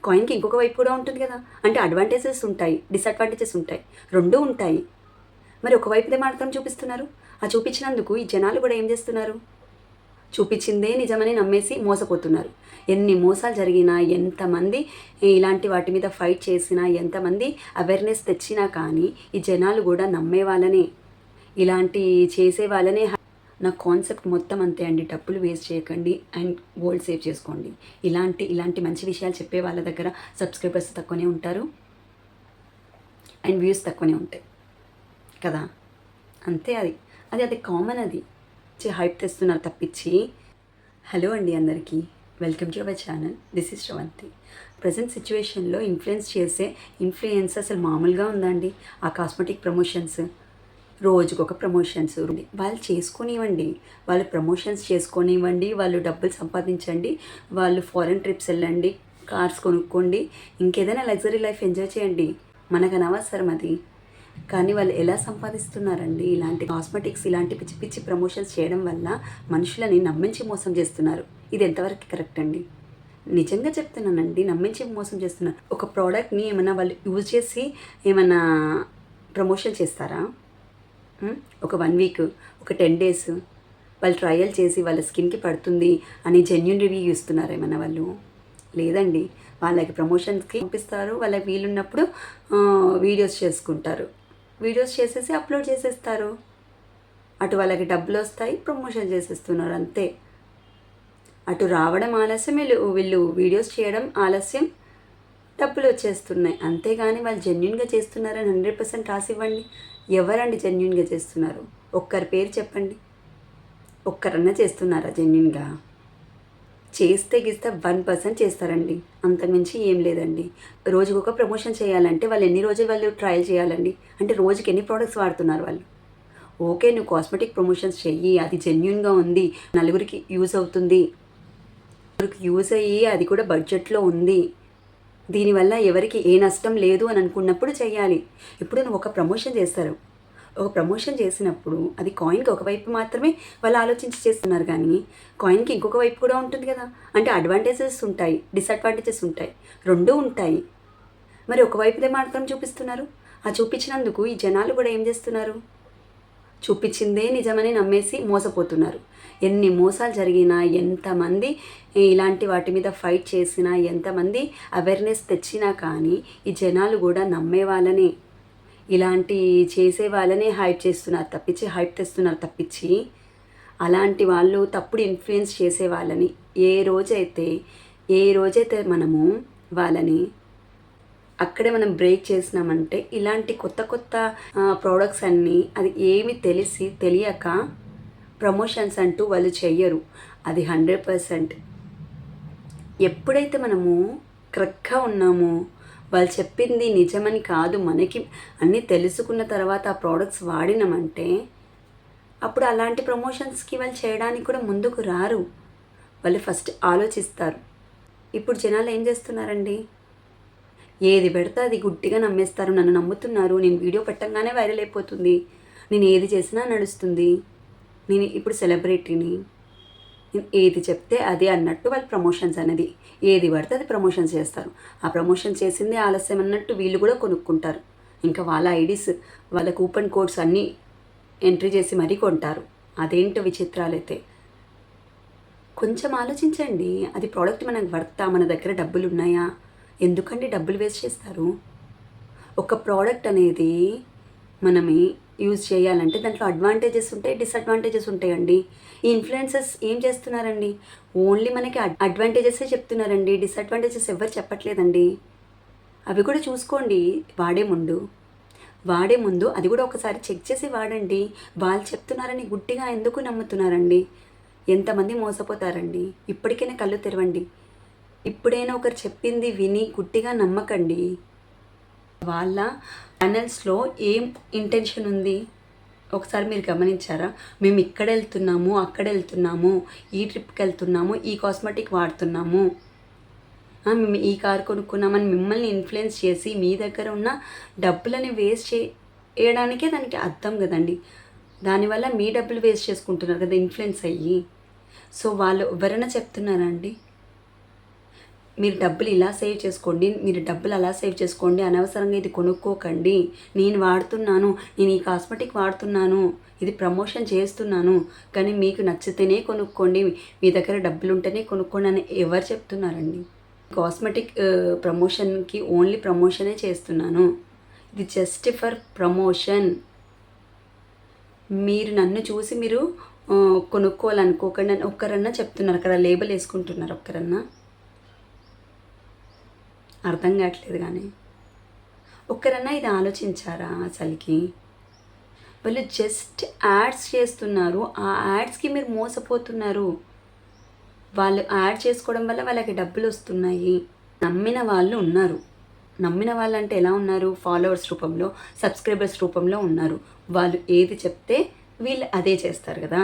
కాయిన్కి ఇంకొక వైపు కూడా ఉంటుంది కదా. అంటే అడ్వాంటేజెస్ ఉంటాయి, డిసడ్వాంటేజెస్ ఉంటాయి, రెండూ ఉంటాయి. మరి ఒకవైపుదే మాత్రం చూపిస్తున్నారు. ఆ చూపించినందుకు ఈ జనాలు కూడా ఏం చేస్తున్నారు, చూపించిందే నిజమని నమ్మేసి మోసపోతున్నారు. ఎన్ని మోసాలు జరిగినా, ఎంతమంది ఇలాంటి వాటి మీద ఫైట్ చేసినా, ఎంతమంది అవేర్నెస్ తెచ్చినా కానీ ఈ జనాలు కూడా నమ్మే వాళ్ళనే, ఇలాంటి చేసే వాళ్ళనే. నా కాన్సెప్ట్ మొత్తం అంతే అండి. డబ్బులు వేస్ట్ చేయకండి అండ్ గోల్డ్ సేవ్ చేసుకోండి. ఇలాంటి మంచి విషయాలు చెప్పే వాళ్ళ దగ్గర సబ్స్క్రైబర్స్ తక్కువనే ఉంటారు అండ్ వ్యూస్ తక్కువనే ఉంటాయి కదా. అంతే, అది కామన్. అది హైప్ తెస్తున్నారు తప్పించి. హలో అండి అందరికీ, welcome to our channel. This is Sravanthi. Present సిచ్యువేషన్లో ఇన్ఫ్లుయెన్స్ చేసే ఇన్ఫ్లుయెన్స్ అసలు మామూలుగా ఉందండి. ఆ కాస్మెటిక్ ప్రమోషన్స్, రోజుకొక ప్రమోషన్స్ వాళ్ళు చేసుకొనివ్వండి, వాళ్ళు ప్రమోషన్స్ చేసుకొనివ్వండి, వాళ్ళు డబ్బులు సంపాదించండి, వాళ్ళు ఫారెన్ ట్రిప్స్ వెళ్ళండి, కార్స్ కొనుక్కోండి, ఇంకేదైనా లగ్జరీ లైఫ్ ఎంజాయ్ చేయండి. మనకు అనవసరం అది. కానీ వాళ్ళు ఎలా సంపాదిస్తున్నారండి? ఇలాంటి కాస్మెటిక్స్, ఇలాంటి పిచ్చి పిచ్చి ప్రమోషన్స్ చేయడం వల్ల మనుషులని నమ్మించి మోసం చేస్తున్నారు. ఇది ఎంతవరకు కరెక్ట్ అండి? నిజంగా చెప్తున్నానండి, నమ్మించి మోసం చేస్తున్నారు. ఒక ప్రోడక్ట్ని ఏమైనా వాళ్ళు యూజ్ చేసి ఏమైనా ప్రమోషన్ చేస్తారా? ఒక 1 వీక్, ఒక 10 డేస్ వాళ్ళు ట్రయల్ చేసి వాళ్ళ స్కిన్కి పడుతుంది అని జెన్యూన్ రివ్యూ ఇస్తున్నారు ఏమన్నా వాళ్ళు? లేదండి. వాళ్ళకి ప్రమోషన్స్కి పంపిస్తారు, వాళ్ళకి వీలున్నప్పుడు వీడియోస్ చేసుకుంటారు, వీడియోస్ చేసేసి అప్లోడ్ చేసేస్తారు. అటు వాళ్ళకి డబ్బులు వస్తాయి, ప్రమోషన్ చేసేస్తున్నారు అంతే. అటు రావడం ఆలస్యం, వీళ్ళు వీడియోస్ చేయడం ఆలస్యం, డబ్బులు వచ్చేస్తున్నాయి. అంతేగాని వాళ్ళు జెన్యున్గా చేస్తున్నారని 100% రాసివ్వండి. ఎవరండి జెన్యున్గా చేస్తున్నారు? ఒక్కరి పేరు చెప్పండి. ఒక్కరన్నా చేస్తున్నారా జెన్యున్గా? చేస్తే గీస్తే 1% చేస్తారండి, అంతకుమించి ఏం లేదండి. రోజుకొక ప్రమోషన్ చేయాలంటే వాళ్ళు ఎన్ని రోజులు వాళ్ళు ట్రయల్ చేయాలండి? అంటే రోజుకి ఎన్ని ప్రోడక్ట్స్ వాడుతున్నారు వాళ్ళు? ఓకే, నువ్వు కాస్మెటిక్ ప్రమోషన్స్ చెయ్యి, అది జెన్యున్గా ఉంది, నలుగురికి యూజ్ అవుతుంది, నలుగురికి యూజ్ అయ్యి అది కూడా బడ్జెట్లో ఉంది, దీనివల్ల ఎవరికి ఏ నష్టం లేదు అని అనుకున్నప్పుడు చేయాలి. ఇప్పుడు నువ్వు ఒక ప్రమోషన్ చేస్తారు, ఒక ప్రమోషన్ చేసినప్పుడు అది కాయిన్కి ఒకవైపు మాత్రమే వాళ్ళు ఆలోచించి చేస్తున్నారు. కానీ కాయిన్కి ఇంకొక వైపు కూడా ఉంటుంది కదా. అంటే అడ్వాంటేజెస్ ఉంటాయి, డిసడ్వాంటేజెస్ ఉంటాయి, రెండూ ఉంటాయి. మరి ఒకవైపుదే మాత్రం చూపిస్తున్నారు. ఆ చూపించినందుకు ఈ జనాలు కూడా ఏం చేస్తున్నారు, చూపించిందే నిజమని నమ్మేసి మోసపోతున్నారు. ఎన్ని మోసాలు జరిగినా, ఎంతమంది ఇలాంటి వాటి మీద ఫైట్ చేసినా, ఎంతమంది అవేర్నెస్ తెచ్చినా కానీ ఈ జనాలు కూడా నమ్మే వాళ్ళనే, ఇలాంటి చేసే వాళ్ళనే హైప్ తెస్తున్నారు తప్పించి అలాంటి వాళ్ళు తప్పుడు ఇన్ఫ్లుయెన్స్ చేసే వాళ్ళని ఏ రోజైతే మనము వాళ్ళని అక్కడే మనం బ్రేక్ చేసినామంటే, ఇలాంటి కొత్త కొత్త ప్రోడక్ట్స్ అన్నీ అది ఏమి తెలియక ప్రమోషన్స్ అంటూ వాళ్ళు చెయ్యరు. అది 100%. ఎప్పుడైతే మనము కరెక్ట్గా ఉన్నామో, వాళ్ళు చెప్పింది నిజమని కాదు, మనకి అన్నీ తెలుసుకున్న తర్వాత ఆ ప్రోడక్ట్స్ వాడినామంటే, అప్పుడు అలాంటి ప్రమోషన్స్కి వాళ్ళు చేయడానికి కూడా ముందుకు రారు. వాళ్ళు ఫస్ట్ ఆలోచిస్తారు. ఇప్పుడు జనాలు ఏం చేస్తున్నారండి, ఏది పెడితే అది గుడ్డిగా నమ్మేస్తారు. నన్ను నమ్ముతున్నారు, నేను వీడియో పెట్టంగానే వైరల్ అయిపోతుంది, నేను ఏది చేసినా నడుస్తుంది, నేను ఇప్పుడు సెలబ్రిటీని, ఏది చెప్తే అదే అన్నట్టు వాళ్ళు ప్రమోషన్స్ అనేది ఏది పడితే అది ప్రమోషన్స్ చేస్తారు. ఆ ప్రమోషన్ చేసింది ఆలస్యం అన్నట్టు వీళ్ళు కూడా కొనుక్కుంటారు. ఇంకా వాళ్ళ ఐడీస్, వాళ్ళ కూపన్ కోడ్స్ అన్నీ ఎంట్రీ చేసి మరీ కొంటారు. అదేంటో విచిత్రాలైతే. కొంచెం ఆలోచించండి, అది ప్రోడక్ట్ మనకు వర్తా, మన దగ్గర డబ్బులు ఉన్నాయా? ఎందుకండి డబ్బులు వేస్ట్ చేస్తారు? ఒక ప్రోడక్ట్ అనేది మనమే యూజ్ చేయాలంటే దాంట్లో అడ్వాంటేజెస్ ఉంటాయి, డిసడ్వాంటేజెస్ ఉంటాయండి. ఈ ఇన్ఫ్లుయెన్సర్స్ ఏం చేస్తున్నారండి, ఓన్లీ మనకి అడ్వాంటేజెసే చెప్తున్నారండి, డిసడ్వాంటేజెస్ ఎవరు చెప్పట్లేదండి. అవి కూడా చూసుకోండి వాడే ముందు అది కూడా ఒకసారి చెక్ చేసి వాడండి. వాళ్ళు చెప్తున్నారని గుడ్డిగా ఎందుకు నమ్ముతున్నారండి? ఎంతమంది మోసపోతారండి. ఇప్పటికైనా కళ్ళు తెరవండి. ఇప్పుడైనా ఒకరు చెప్పింది విని గుడ్డిగా నమ్మకండి. వాళ్ళ ఛానల్స్లో ఏం ఇంటెన్షన్ ఉంది ఒకసారి మీరు గమనించారా? మేము ఇక్కడ వెళ్తున్నాము, అక్కడ వెళ్తున్నాము, ఈ ట్రిప్కి వెళ్తున్నాము, ఈ కాస్మెటిక్ వాడుతున్నాము, మేము ఈ కార్ కొనుక్కున్నామని మిమ్మల్ని ఇన్ఫ్లుయెన్స్ చేసి మీ దగ్గర ఉన్న డబ్బులని వేస్ట్ చేయడానికే దానికి అర్థం కదండి. దానివల్ల మీ డబ్బులు వేస్ట్ చేసుకుంటున్నారు కదా ఇన్ఫ్లుయెన్స్ అయ్యి. సో వాళ్ళు ఎవరైనా చెప్తున్నారండి, మీరు డబ్బులు ఇలా సేవ్ చేసుకోండి, మీరు డబ్బులు అలా సేవ్ చేసుకోండి, అనవసరంగా ఇది కొనుక్కోకండి, నేను వాడుతున్నాను, నేను ఈ కాస్మెటిక్ వాడుతున్నాను, ఇది ప్రమోషన్ చేస్తున్నాను, కానీ మీకు నచ్చితేనే కొనుక్కోండి, మీ దగ్గర డబ్బులు ఉంటేనే కొనుక్కోండి అని ఎవరు చెప్తున్నారండి? కాస్మెటిక్ ప్రమోషన్కి ఓన్లీ ప్రమోషనే చేస్తున్నాను, ఇది జస్ట్ ఫర్ ప్రమోషన్. మీరు నన్ను చూసి మీరు కొనుక్కోవాలనుకోకండి అని ఒక్కరన్నా చెప్తున్నారు, అక్కడ లేబుల్ వేసుకుంటున్నారు ఒక్కరన్నా? అర్థం కావట్లేదు. కానీ ఒక్కరన్నా ఇది ఆలోచించారా అసలుకి? వాళ్ళు జస్ట్ యాడ్స్ చేస్తున్నారు, ఆ యాడ్స్కి మీరు మోసపోతున్నారు. వాళ్ళు యాడ్ చేసుకోవడం వల్ల వాళ్ళకి డబ్బులు వస్తున్నాయి. నమ్మిన వాళ్ళు ఉన్నారు. నమ్మిన వాళ్ళంటే ఎలా ఉన్నారు? ఫాలోవర్స్ రూపంలో, సబ్స్క్రైబర్స్ రూపంలో ఉన్నారు. వాళ్ళు ఏది చెప్తే వీళ్ళు అదే చేస్తారు కదా.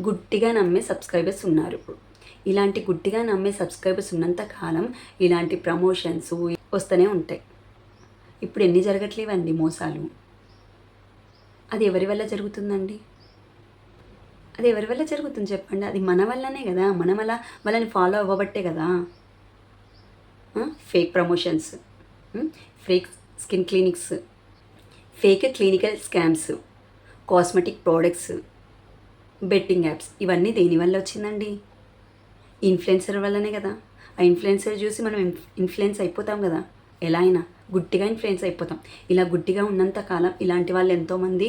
గుడ్డిగా నమ్మే సబ్స్క్రైబర్స్ ఉన్నారు. ఇప్పుడు ఇలాంటి గుడ్డిగా నమ్మే సబ్స్క్రైబర్స్ ఉన్నంత కాలం ఇలాంటి ప్రమోషన్స్ వస్తూనే ఉంటాయి. ఇప్పుడు ఎన్ని జరగట్లేవండి మోసాలు? అది ఎవరి వల్ల జరుగుతుందండి? అది ఎవరి వల్ల జరుగుతుంది చెప్పండి? అది మన వల్లనే కదా. మనం అలా వాళ్ళని ఫాలో అవ్వబట్టే కదా. Fake promotions, fake skin clinics, fake clinical scams, cosmetic products, betting apps, ఇవన్నీ దేనివల్ల వచ్చిందండి? ఇన్ఫ్లుయెన్సర్ వల్లనే కదా. ఆ ఇన్ఫ్లుయెన్సర్ చూసి మనం ఇన్ఫ్లుయెన్స్ అయిపోతాం కదా. ఎలా అయినా గుడ్డిగా ఇన్ఫ్లుయెన్స్ అయిపోతాం. ఇలా గుడ్డిగా ఉన్నంత కాలం ఇలాంటి వాళ్ళు ఎంతోమంది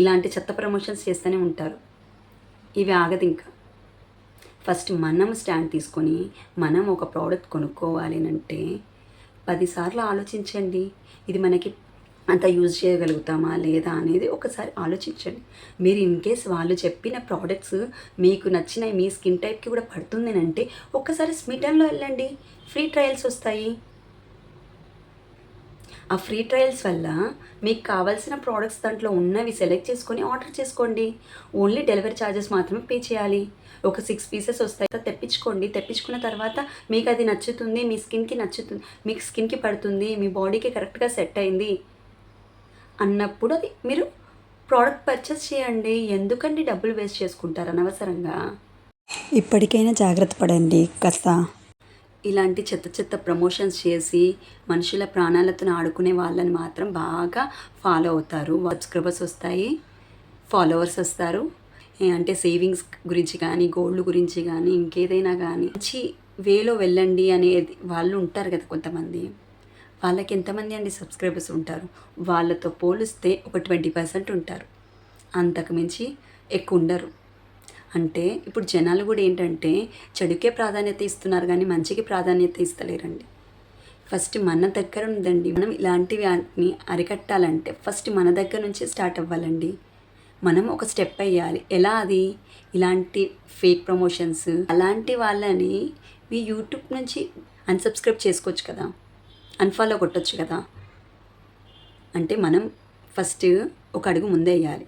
ఇలాంటి చెత్త ప్రమోషన్స్ చేస్తూనే ఉంటారు. ఇవి ఆగదు ఇంకా. ఫస్ట్ మనం స్టాండ్ తీసుకొని మనం ఒక ప్రోడక్ట్ కొనుక్కోవాలి అంటే 10 సార్లు ఆలోచించండి. ఇది మనకి అంత యూజ్ చేయగలుగుతామా లేదా అనేది ఒకసారి ఆలోచించండి. మీరు ఇన్ కేస్ వాళ్ళు చెప్పిన ప్రోడక్ట్స్ మీకు నచ్చిన మీ స్కిన్ టైప్కి కూడా పడుతుంది అంటే ఒక్కసారి స్మిటన్లో వెళ్ళండి, ఫ్రీ ట్రయల్స్ వస్తాయి. ఆ ఫ్రీ ట్రయల్స్ వల్ల మీకు కావాల్సిన ప్రోడక్ట్స్ దాంట్లో ఉన్నవి సెలెక్ట్ చేసుకొని ఆర్డర్ చేసుకోండి. ఓన్లీ డెలివరీ ఛార్జెస్ మాత్రమే పే చేయాలి. ఒక 6 పీసెస్ వస్తాయి, తెప్పించుకోండి. తెప్పించుకున్న తర్వాత మీకు అది నచ్చుతుంది, మీ స్కిన్కి నచ్చుతుంది, మీకు స్కిన్కి పడుతుంది, మీ బాడీకి కరెక్ట్గా సెట్ అయింది అన్నప్పుడు అది మీరు ప్రోడక్ట్ పర్చేస్ చేయండి. ఎందుకండి డబ్బులు వేస్ట్ చేసుకుంటారు అనవసరంగా? ఇప్పటికైనా జాగ్రత్త పడండి కాస్త. ఇలాంటి చెత్త చెత్త ప్రమోషన్స్ చేసి మనుషుల ప్రాణాలతో ఆడుకునే వాళ్ళని మాత్రం బాగా ఫాలో అవుతారు. సబ్స్క్రైబర్స్ వస్తాయి, ఫాలోవర్స్ వస్తారు. అంటే సేవింగ్స్ గురించి కానీ, గోల్డ్ గురించి కానీ, ఇంకేదైనా కానీ మంచి వేలో వెళ్ళండి అనేది వాళ్ళు ఉంటారు కదా కొంతమంది. వాళ్ళకి ఎంతమంది అండి సబ్స్క్రైబర్స్ ఉంటారు? వాళ్ళతో పోలిస్తే ఒక 20% ఉంటారు, అంతకుమించి ఎక్కువ ఉండరు. అంటే ఇప్పుడు జనాలు కూడా ఏంటంటే చెడుకే ప్రాధాన్యత ఇస్తున్నారు కానీ మంచికి ప్రాధాన్యత ఇస్తలేరండి. ఫస్ట్ మన దగ్గర ఉందండి. మనం ఇలాంటివి అరికట్టాలంటే ఫస్ట్ మన దగ్గర నుంచి స్టార్ట్ అవ్వాలండి. మనం ఒక స్టెప్ వేయాలి. ఎలా అది? ఇలాంటి ఫేక్ ప్రమోషన్స్ అలాంటి వాళ్ళని మీ యూట్యూబ్ నుంచి అన్సబ్స్క్రైబ్ చేసుకోవచ్చు కదా, అన్ఫాలో కొట్టచ్చు కదా. అంటే మనం ఫస్ట్ ఒక అడుగు ముందే వేయాలి.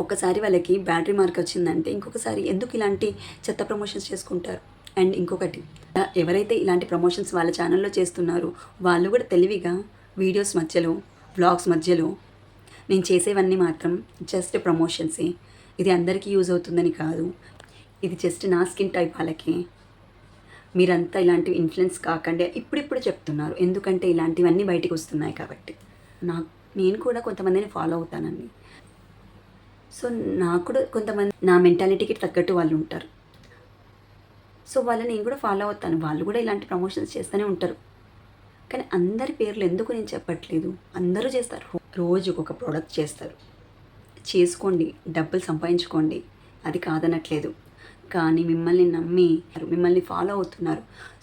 ఒకసారి వాళ్ళకి బ్యాటరీ మార్క్ వచ్చిందంటే ఇంకొకసారి ఎందుకు ఇలాంటి చెత్త ప్రమోషన్స్ చేసుకుంటారు? అండ్ ఇంకొకటి, ఎవరైతే ఇలాంటి ప్రమోషన్స్ వాళ్ళ ఛానల్లో చేస్తున్నారో వాళ్ళు కూడా తెలివిగా వీడియోస్ మధ్యలో, వ్లాగ్స్ మధ్యలో నేను చేసేవన్నీ మాత్రం జస్ట్ ప్రమోషన్సే, ఇది అందరికీ యూజ్ అవుతుందని కాదు, ఇది జస్ట్ నా స్కిన్ టైప్ వాళ్ళకి, మీరంతా ఇలాంటివి ఇన్ఫ్లుయెన్స్ కాకండి ఇప్పుడిప్పుడు చెప్తున్నారు. ఎందుకంటే ఇలాంటివన్నీ బయటికి వస్తున్నాయి కాబట్టి. నేను కూడా కొంతమందిని ఫాలో అవుతానండి. సో నాకు కూడా కొంతమంది నా మెంటాలిటీకి తగ్గట్టు వాళ్ళు ఉంటారు. సో వాళ్ళని నేను కూడా ఫాలో అవుతాను. వాళ్ళు కూడా ఇలాంటి ప్రమోషన్స్ చేస్తూనే ఉంటారు. కానీ అందరి పేర్లు ఎందుకు నేను చెప్పట్లేదు, అందరూ చేస్తారు. రోజుకు ఒక ప్రోడక్ట్ చేస్తారు. చేసుకోండి, డబ్బులు సంపాదించుకోండి, అది కాదనట్లేదు. కానీ మిమ్మల్ని నమ్మి మిమ్మల్ని ఫాలో అవుతున్నారు.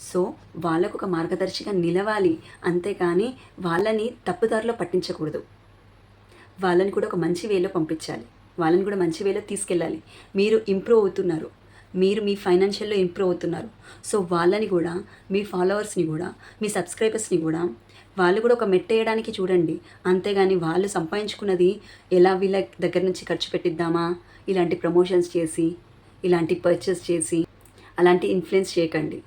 సో వాళ్ళకు ఒక మార్గదర్శిగా నిలవాలి, అంతేకాని వాళ్ళని తప్పుదారిలో పట్టించకూడదు. వాళ్ళని కూడా ఒక మంచి వేలో పంపించాలి, వాళ్ళని కూడా మంచి వేలో తీసుకెళ్ళాలి. మీరు ఇంప్రూవ్ అవుతున్నారు, మీరు మీ ఫైనాన్షియల్లో ఇంప్రూవ్ అవుతున్నారు. సో వాళ్ళని కూడా, మీ ఫాలోవర్స్ని కూడా, మీ సబ్స్క్రైబర్స్ని కూడా వాళ్ళు కూడా ఒక మెట్టేయడానికి చూడండి. అంతేగాని వాళ్ళు సంపాదించుకున్నది ఎలా వీళ్ళ దగ్గర నుంచి ఖర్చు పెట్టిద్దామా, ఇలాంటి ప్రమోషన్స్ చేసి, ఇలాంటి పర్చేస్ చేసి అలాంటి ఇన్ఫ్లుయెన్స్ చేయకండి.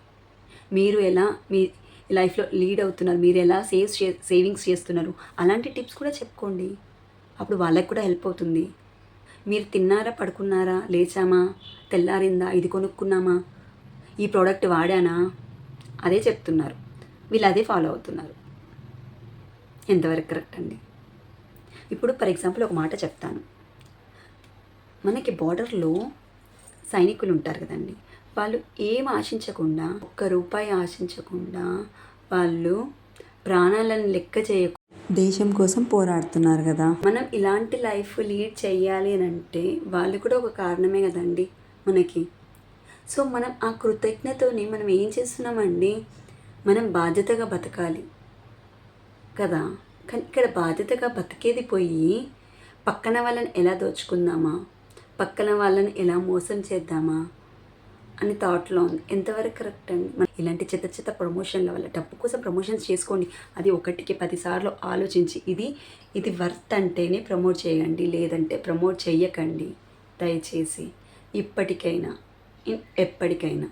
మీరు ఎలా మీ లైఫ్లో లీడ్ అవుతున్నారు, మీరు ఎలా సేవింగ్స్ చేస్తున్నారు, అలాంటి టిప్స్ కూడా చెప్పుకోండి. అప్పుడు వాళ్ళకి కూడా హెల్ప్ అవుతుంది. మీరు తిన్నారా, పడుకున్నారా, లేచామా, తెల్లారిందా, ఇది కొనుక్కున్నామా, ఈ ప్రోడక్ట్ వాడానా, అదే చెప్తున్నారు, వీళ్ళు అదే ఫాలో అవుతున్నారు. ఎంతవరకు కరెక్ట్ అండి? ఇప్పుడు ఫర్ ఎగ్జాంపుల్ ఒక మాట చెప్తాను. మనకి బార్డర్లో సైనికులు ఉంటారు కదండి, వాళ్ళు ఏం ఆశించకుండా, ఒక్క రూపాయి ఆశించకుండా, వాళ్ళు ప్రాణాలను లెక్క చేయకుండా దేశం కోసం పోరాడుతున్నారు కదా. మనం ఇలాంటి లైఫ్ లీడ్ చేయాలి అని అంటే వాళ్ళు కూడా ఒక కారణమే కదండి మనకి. సో మనం ఆ కృతజ్ఞతని మనం ఏం చేస్తున్నామండి, మనం బాధ్యతగా బతకాలి కదా. కానీ ఇక్కడ బాధ్యతగా బతికేది పోయి పక్కన వాళ్ళని ఎలా దోచుకుందామా, పక్కన వాళ్ళని ఎలా మోసం చేద్దామా అని థాట్లో ఉంది. ఎంతవరకు కరెక్ట్ అండి? మన ఇలాంటి చెత్త చెత్త ప్రమోషన్ల వల్ల డబ్బు కోసం ప్రమోషన్స్ చేసుకోండి, అది ఒకటికి 10 సార్లు ఆలోచించి ఇది వర్త్ అంటేనే ప్రమోట్ చేయండి, లేదంటే ప్రమోట్ చెయ్యకండి దయచేసి. ఇప్పటికైనా ఎప్పటికైనా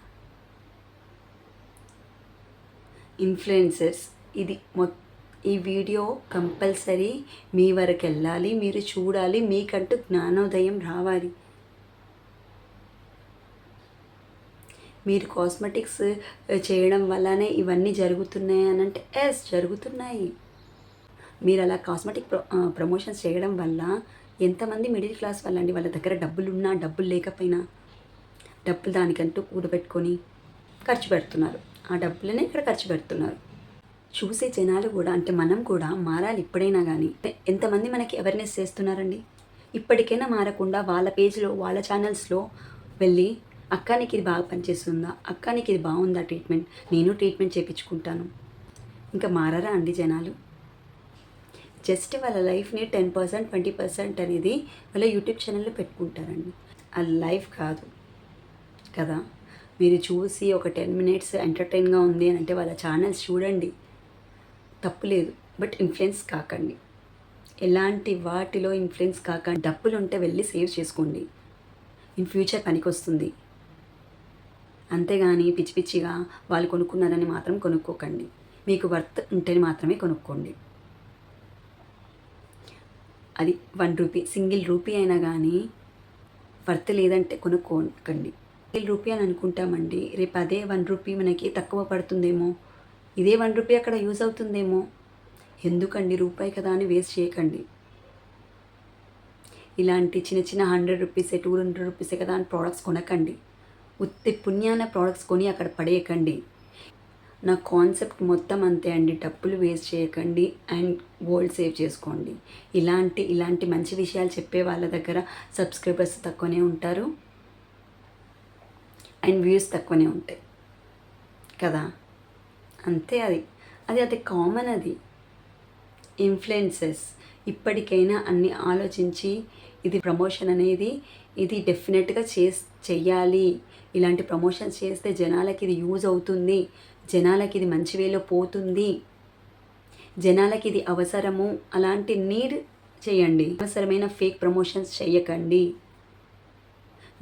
ఇన్ఫ్లుయెన్సర్స్ ఈ వీడియో కంపల్సరీ మీ వరకు వెళ్ళాలి, మీరు చూడాలి, మీకంటూ జ్ఞానోదయం రావాలి. మీరు కాస్మెటిక్స్ చేయడం వల్లనే ఇవన్నీ జరుగుతున్నాయి అని అంటే ఎస్ జరుగుతున్నాయి. మీరు అలా కాస్మెటిక్ ప్రమోషన్స్ చేయడం వల్ల ఎంతమంది మిడిల్ క్లాస్ వాళ్ళండి, వాళ్ళ దగ్గర డబ్బులు ఉన్నా డబ్బులు లేకపోయినా డబ్బులు దానికంటూ కూడబెట్టుకొని ఖర్చు పెడుతున్నారు. ఆ డబ్బులనే ఇక్కడ ఖర్చు పెడుతున్నారు. చూసే జనాలు కూడా, అంటే మనం కూడా మారాలి ఇప్పుడైనా. కానీ ఎంతమంది మనకి అవేర్నెస్ చేస్తున్నారండి? ఇప్పటికైనా మారకుండా వాళ్ళ పేజ్లో, వాళ్ళ ఛానల్స్లో వెళ్ళి అక్క నీకు ఇది బాగా పనిచేస్తుందా, అక్క నీకు ఇది బాగుందా ట్రీట్మెంట్, నేను ట్రీట్మెంట్ చేయించుకుంటాను. ఇంకా మారరా అండి జనాలు? జస్ట్ వాళ్ళ లైఫ్ని 10% 20% అనేది వాళ్ళ యూట్యూబ్ ఛానల్లో పెట్టుకుంటారండి. ఆ లైఫ్ కాదు కదా. మీరు చూసి ఒక 10 మినిట్స్ ఎంటర్టైన్గా ఉంది అని అంటే వాళ్ళ ఛానల్స్ చూడండి, తప్పులేదు. బట్ ఇన్ఫ్లుయెన్స్ కాకండి, ఎలాంటి వాటిలో ఇన్ఫ్లుయెన్స్ కాకండి. డబ్బులు ఉంటే వెళ్ళి సేవ్ చేసుకోండి, ఇన్ ఫ్యూచర్ పనికి వస్తుంది. అంతేగాని పిచ్చి పిచ్చిగా వాళ్ళు కొనుక్కున్నారని మాత్రం కొనుక్కోకండి. మీకు వర్త్ ఉంటేనే మాత్రమే కొనుక్కోండి. అది 1 రూపీ, సింగిల్ రూపీ అయినా కానీ వర్త్ లేదంటే కొనుక్కోకండి. సింగిల్ రూపీ అని అనుకుంటామండి, రేపు అదే 1 రూపీ మనకి తక్కువ పడుతుందేమో, ఇదే 1 రూపీ అక్కడ యూజ్ అవుతుందేమో. ఎందుకండి, రూపాయి కదా అని వేస్ట్ చేయకండి. ఇలాంటి చిన్న చిన్న 100 రూపీసే 200 రూపీసే కదా అని ప్రోడక్ట్స్ కొనకండి. ఉత్తి పుణ్యాన ప్రోడక్ట్స్ కొని అక్కడ పడేయకండి. నా కాన్సెప్ట్ మొత్తం అంతే అండి, డబ్బులు వేస్ట్ చేయకండి అండ్ గోల్డ్ సేవ్ చేసుకోండి. ఇలాంటి మంచి విషయాలు చెప్పే వాళ్ళ దగ్గర సబ్స్క్రైబర్స్ తక్కువనే ఉంటారు అండ్ వ్యూస్ తక్కువనే ఉంటాయి కదా. అంతే, అది కామన్. అది ఇన్ఫ్లుయెన్సెస్ ఇప్పటికైనా అన్ని ఆలోచించి ఇది ప్రమోషన్ అనేది ఇది డెఫినెట్గా చెయ్యాలి. ఇలాంటి ప్రమోషన్స్ చేస్తే జనాలకి ఇది యూజ్ అవుతుంది, జనాలకి ఇది మంచి వేలో పోతుంది, జనాలకి ఇది అవసరము, అలాంటి నీడ్ చేయండి. అవసరమైన ఫేక్ ప్రమోషన్స్ చేయకండి.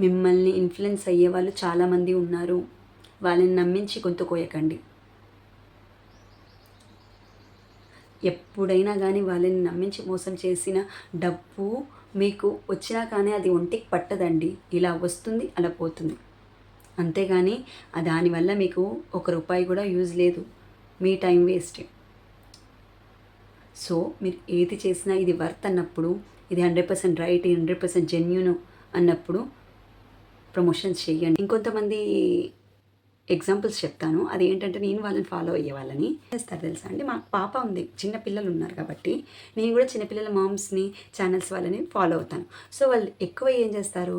మిమ్మల్ని ఇన్ఫ్లుయెన్స్ అయ్యే వాళ్ళు చాలామంది ఉన్నారు, వాళ్ళని నమ్మించి గొంతు కోయకండి. ఎప్పుడైనా కానీ వాళ్ళని నమ్మించి మోసం చేసిన డబ్బు మీకు వచ్చినా కానీ అది ఒంటికి పట్టదండి. ఇలా వస్తుంది, అలా పోతుంది. అంతేగాని దానివల్ల మీకు 1 రూపాయి కూడా యూజ్ లేదు, మీ టైం వేస్ట్. సో మీరు ఏది చేసినా ఇది వర్త్ అన్నప్పుడు, ఇది 100% రైట్, 100% జెన్యూన్ అన్నప్పుడు ప్రమోషన్స్ చేయండి. ఇంకొంతమంది ఎగ్జాంపుల్స్ చెప్తాను. అది ఏంటంటే, నేను వాళ్ళని ఫాలో అయ్యే వాళ్ళని చేస్తారు తెలుసా అండి. మాకు పాప ఉంది, చిన్నపిల్లలు ఉన్నారు కాబట్టి నేను కూడా చిన్నపిల్లల మామ్స్ని ఛానల్స్ వాళ్ళని ఫాలో అవుతాను. సో వాళ్ళు ఎక్కువ ఏం చేస్తారు,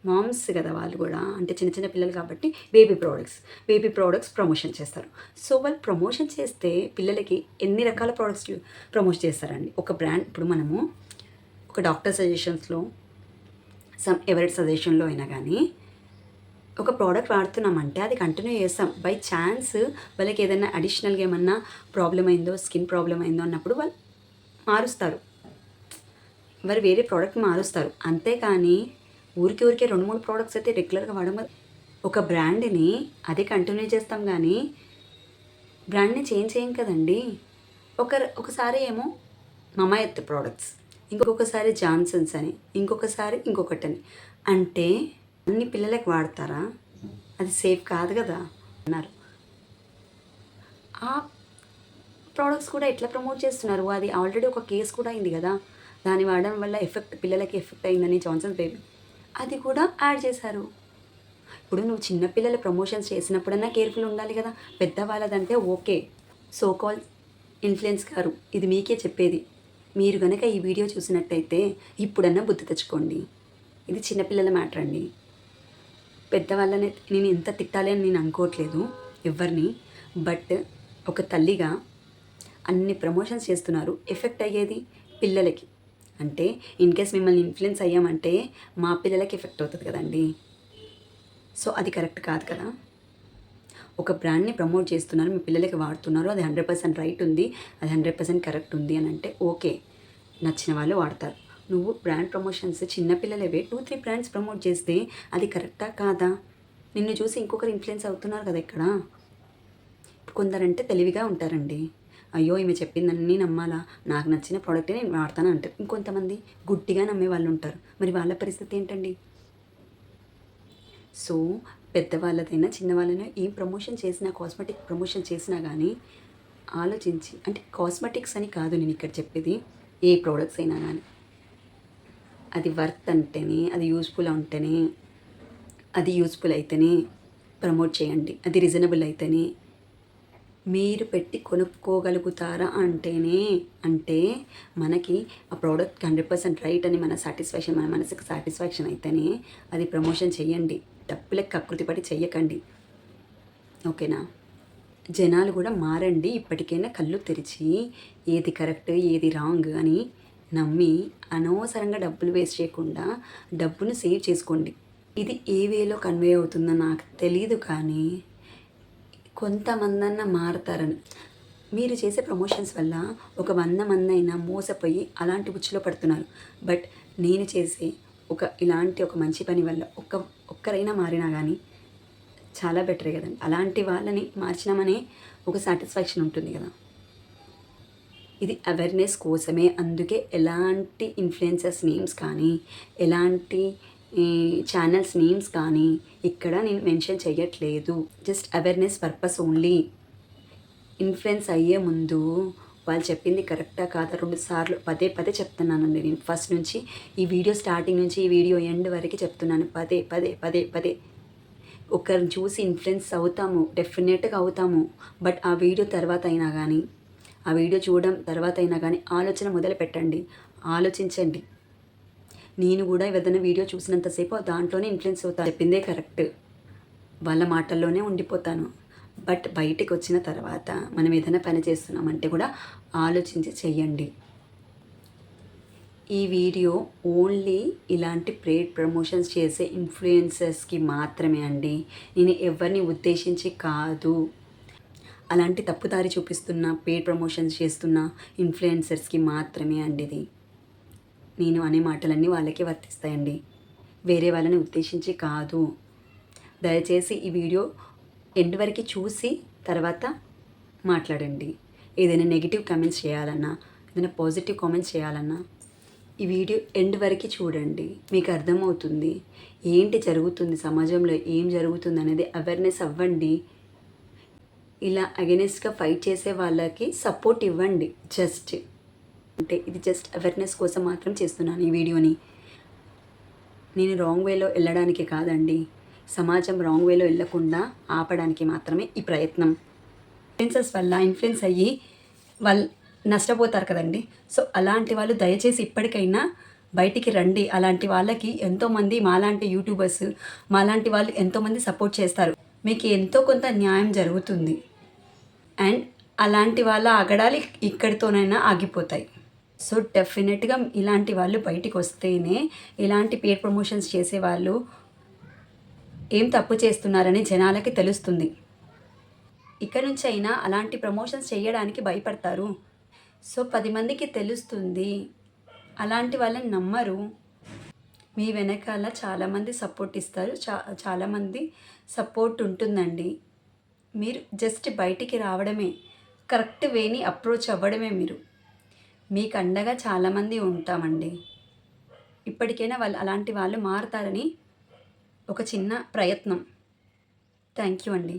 మామ్స్ కదా వాళ్ళు కూడా, అంటే చిన్న చిన్న పిల్లలు కాబట్టి బేబీ ప్రోడక్ట్స్ ప్రమోషన్ చేస్తారు. సో వాళ్ళు ప్రమోషన్ చేస్తే పిల్లలకి ఎన్ని రకాల ప్రోడక్ట్స్ ప్రమోట్ చేస్తారండి. ఒక బ్రాండ్, ఇప్పుడు మనము ఒక డాక్టర్ సజెషన్స్లో, ఎవరి సజెషన్లో అయినా కానీ ఒక ప్రోడక్ట్ వాడుతున్నామంటే అది కంటిన్యూ చేస్తాం. బై ఛాన్స్ వాళ్ళకి ఏదైనా అడిషనల్గా ఏమన్నా ప్రాబ్లం అయిందో, స్కిన్ ప్రాబ్లం అయిందో అన్నప్పుడు వాళ్ళు మారుస్తారు, వారు వేరే ప్రోడక్ట్ మారుస్తారు. అంతేకాని ఊరికే 2-3 ప్రోడక్ట్స్ అయితే రెగ్యులర్గా వాడడం. ఒక బ్రాండ్ని అదే కంటిన్యూ చేస్తాం కానీ బ్రాండ్ని చేంజ్ చేయం కదండి. ఒకసారి ఏమో మమాయత్ ప్రోడక్ట్స్, ఇంకొకసారి జాన్సన్స్ అని, ఇంకొకసారి ఇంకొకటని. అంటే అన్ని పిల్లలకు వాడతారా? అది సేఫ్ కాదు కదా అన్నారు. ఆ ప్రోడక్ట్స్ కూడా ఎట్లా ప్రమోట్ చేస్తున్నారు? అది ఆల్రెడీ ఒక కేస్ కూడా అయింది కదా! దాన్ని వాడడం వల్ల పిల్లలకి ఎఫెక్ట్ అయిందని జాన్సన్స్ బేబీ. అది కూడా యాడ్ చేశారు. ఇప్పుడు నువ్వు చిన్న పిల్లల ప్రమోషన్స్ చేసినప్పుడన్నా కేర్‌ఫుల్ ఉండాలి కదా! పెద్దవాళ్ళదంటే ఓకే. సో కాల్డ్ ఇన్‌ఫ్లుయెన్స్ గారు ఇది మీకే చెప్పేది. మీరు గనక ఈ వీడియో చూసినట్టయితే ఇప్పుడన్నా బుద్ధి తెచ్చుకోండి. ఇది చిన్న పిల్లల మ్యాటర్ అండి. పెద్దవాళ్ళని నేను ఎంత తిట్టాలి అని నేను అనుకోవట్లేదు ఎవ్వరిని. బట్ ఒక తల్లిగా అన్ని ప్రమోషన్స్ చేస్తున్నారు. ఎఫెక్ట్ అయ్యేది పిల్లలకి. అంటే ఇన్‌కేస్ మిమ్మల్ని ఇన్‌ఫ్లుయెన్స్ అయ్యామంటే మా పిల్లలకి ఎఫెక్ట్ అవుతది కదండీ! సో అది కరెక్ట్ కాదు కదా! ఒక బ్రాండ్‌ని ప్రమోట్ చేస్తున్నారు. మీ పిల్లలకి వాడుతున్నారు. అది 100% రైట్ ఉంది. అది 100% కరెక్ట్ ఉంది అని అంటే ఓకే. నచ్చిన వాళ్ళు వాడతారు. నువ్వు బ్రాండ్ ప్రమోషన్స్ చిన్న పిల్లలవే 2, 3 బ్రాండ్స్ ప్రమోట్ చేస్తే అది కరెక్టా కాదా? నిన్ను చూసి ఇంకొకరు ఇన్‌ఫ్లుయెన్స్ అవుతున్నారు కదా ఇక్కడ. కొందరంటే తెలివిగా ఉంటారండి. అయ్యో! ఈమె చెప్పిందన్నీ నమ్మాలా? నాకు నచ్చిన ప్రోడక్టే నేను వాడతాను అంటారు. ఇంకొంతమంది గుడ్డిగా నమ్మే వాళ్ళు ఉంటారు. మరి వాళ్ళ పరిస్థితి ఏంటండి? సో పెద్దవాళ్ళదైనా చిన్నవాళ్ళైనా ఏం ప్రమోషన్ చేసినా కాస్మెటిక్ ప్రమోషన్ చేసినా కానీ ఆలోచించి, అంటే కాస్మెటిక్స్ అని కాదు నేను ఇక్కడ చెప్పేది, ఏ ప్రోడక్ట్స్ అయినా కానీ అది వర్త్ అంటేనే, అది యూస్ఫుల్ ఉంటేనే, అది యూస్ఫుల్ అయితేనే ప్రమోట్ చేయండి. అది రీజనబుల్ అయితేనే మీరు పెట్టి కొనుక్కోగలుగుతారా అంటేనే, అంటే మనకి ఆ ప్రోడక్ట్ 100% రైట్ అని మన సాటిస్ఫాక్షన్, మన మనసుకి సాటిస్ఫాక్షన్ అయితేనే అది ప్రమోషన్ చేయండి. డబ్బులకు కకృతి పడి చెయ్యకండి. ఓకేనా? జనాలు కూడా మారండి. ఇప్పటికైనా కళ్ళు తెరిచి ఏది కరెక్ట్ ఏది రాంగ్ అని నమ్మి అనవసరంగా డబ్బులు వేస్ట్ చేయకుండా డబ్బును సేవ్ చేసుకోండి. ఇది ఏ వేలో కన్వే అవుతుందో నాకు తెలీదు కానీ కొంతమందన్నా మారతారని. మీరు చేసే ప్రమోషన్స్ వల్ల ఒక 100 మందైనా మోసపోయి అలాంటి ఉచ్చులో పడుతున్నారు. బట్ నేను చేసే ఇలాంటి ఒక మంచి పని వల్ల ఒక్కరైనా మారినా కానీ చాలా బెటరే కదండి. అలాంటి వాళ్ళని మార్చినామనే ఒక సాటిస్ఫాక్షన్ ఉంటుంది కదా! ఇది అవేర్‌నెస్ కోసమే. అందుకే ఎలాంటి ఇన్‌ఫ్లుయెన్సర్స్ నేమ్స్ కానీ, ఎలాంటి ఛానల్స్ నేమ్స్ కానీ ఇక్కడ నేను మెన్షన్ చేయట్లేదు. Just awareness purpose only. Influence అయ్యే ముందు వాళ్ళు చెప్పింది కరెక్టా కాదా 2 సార్లు పదే పదే చెప్తున్నానండి నేను. ఫస్ట్ నుంచి ఈ వీడియో స్టార్టింగ్ నుంచి ఈ వీడియో ఎండ్ వరకు చెప్తున్నాను. పదే పదే పదే పదే. ఒకరిని చూసి ఇన్‌ఫ్లుయెన్స్ అవుతాము. డెఫినెట్‌గా అవుతాము. బట్ ఆ వీడియో తర్వాత అయినా కానీ, ఆ వీడియో చూడడం తర్వాత అయినా కానీ ఆలోచన మొదలు పెట్టండి. ఆలోచించండి. నేను కూడా ఏదైనా వీడియో చూసినంతసేపు దాంట్లోనే ఇన్‌ఫ్లుయెన్స్ అవుతా. చెప్పిందే కరెక్ట్. వాళ్ళ మాటల్లోనే ఉండిపోతాను. బట్ బయటికి వచ్చిన తర్వాత మనం ఏదైనా పని చేస్తున్నామంటే కూడా ఆలోచించి చెయ్యండి. ఈ వీడియో ఓన్లీ ఇలాంటి పెయిడ్ ప్రమోషన్స్ చేసే ఇన్‌ఫ్లుయెన్సర్స్‌కి మాత్రమే అండి. నేను ఎవరిని ఉద్దేశించి కాదు. అలాంటి తప్పుదారి చూపిస్తున్న పెయిడ్ ప్రమోషన్స్ చేస్తున్న ఇన్‌ఫ్లుయెన్సర్స్‌కి మాత్రమే అండి ఇది. నేను అనే మాటలన్నీ వాళ్ళకే వర్తిస్తాయండి. వేరే వాళ్ళని ఉద్దేశించి కాదు. దయచేసి ఈ వీడియో ఎండ్ వరకు చూసి తర్వాత మాట్లాడండి. ఏదైనా నెగిటివ్ కామెంట్స్ చేయాలన్నా, ఏదైనా పాజిటివ్ కామెంట్స్ చేయాలన్నా ఈ వీడియో ఎండ్ వరకు చూడండి. మీకు అర్థమవుతుంది ఏంటి జరుగుతుంది, సమాజంలో ఏం జరుగుతుంది అనేది అవేర్నెస్ అవ్వండి. ఇలా అగెనిస్ట్గా ఫైట్ చేసే వాళ్ళకి సపోర్ట్ ఇవ్వండి. అంటే ఇది జస్ట్ అవేర్నెస్ కోసం మాత్రం చేస్తున్నాను ఈ వీడియోని. నేను రాంగ్ వేలో వెళ్ళడానికి కాదండి. సమాజం రాంగ్ వేలో వెళ్ళకుండా ఆపడానికి మాత్రమే ఈ ప్రయత్నం. ఇన్ఫ్లుయెన్సర్స్ వల్ల ఇన్ఫ్లుయెన్స్ అయ్యి వాళ్ళు నష్టపోతారు కదండి. సో అలాంటి వాళ్ళు దయచేసి ఇప్పటికైనా బయటికి రండి. అలాంటి వాళ్ళకి ఎంతోమంది మాలాంటి యూట్యూబర్స్, మాలాంటి వాళ్ళు ఎంతోమంది సపోర్ట్ చేస్తారు. మీకు ఎంతో కొంత న్యాయం జరుగుతుంది. అండ్ అలాంటి వాళ్ళ ఆగడాలు ఇక్కడితోనైనా ఆగిపోతాయి. సో డెఫినెట్గా ఇలాంటి వాళ్ళు బయటికి వస్తేనే ఇలాంటి పెయిడ్ ప్రమోషన్స్ చేసేవాళ్ళు ఏం తప్పు చేస్తున్నారని జనాలకి తెలుస్తుంది. ఇక్కడ నుంచి అయినా అలాంటి ప్రమోషన్స్ చేయడానికి భయపడతారు. సో 10 మందికి తెలుస్తుంది. అలాంటి వాళ్ళని నమ్మరు. మీ వెనకాల చాలామంది సపోర్ట్ ఇస్తారు. చాలామంది సపోర్ట్ ఉంటుందండి. మీరు జస్ట్ బయటికి రావడమే, కరెక్ట్ వేని అప్రోచ్ అవ్వడమే. మీకు అండగా చాలామంది ఉంటామండి. ఇప్పటికైనా అలాంటి వాళ్ళు మారుతారని ఒక చిన్న ప్రయత్నం. థ్యాంక్ యూ అండి.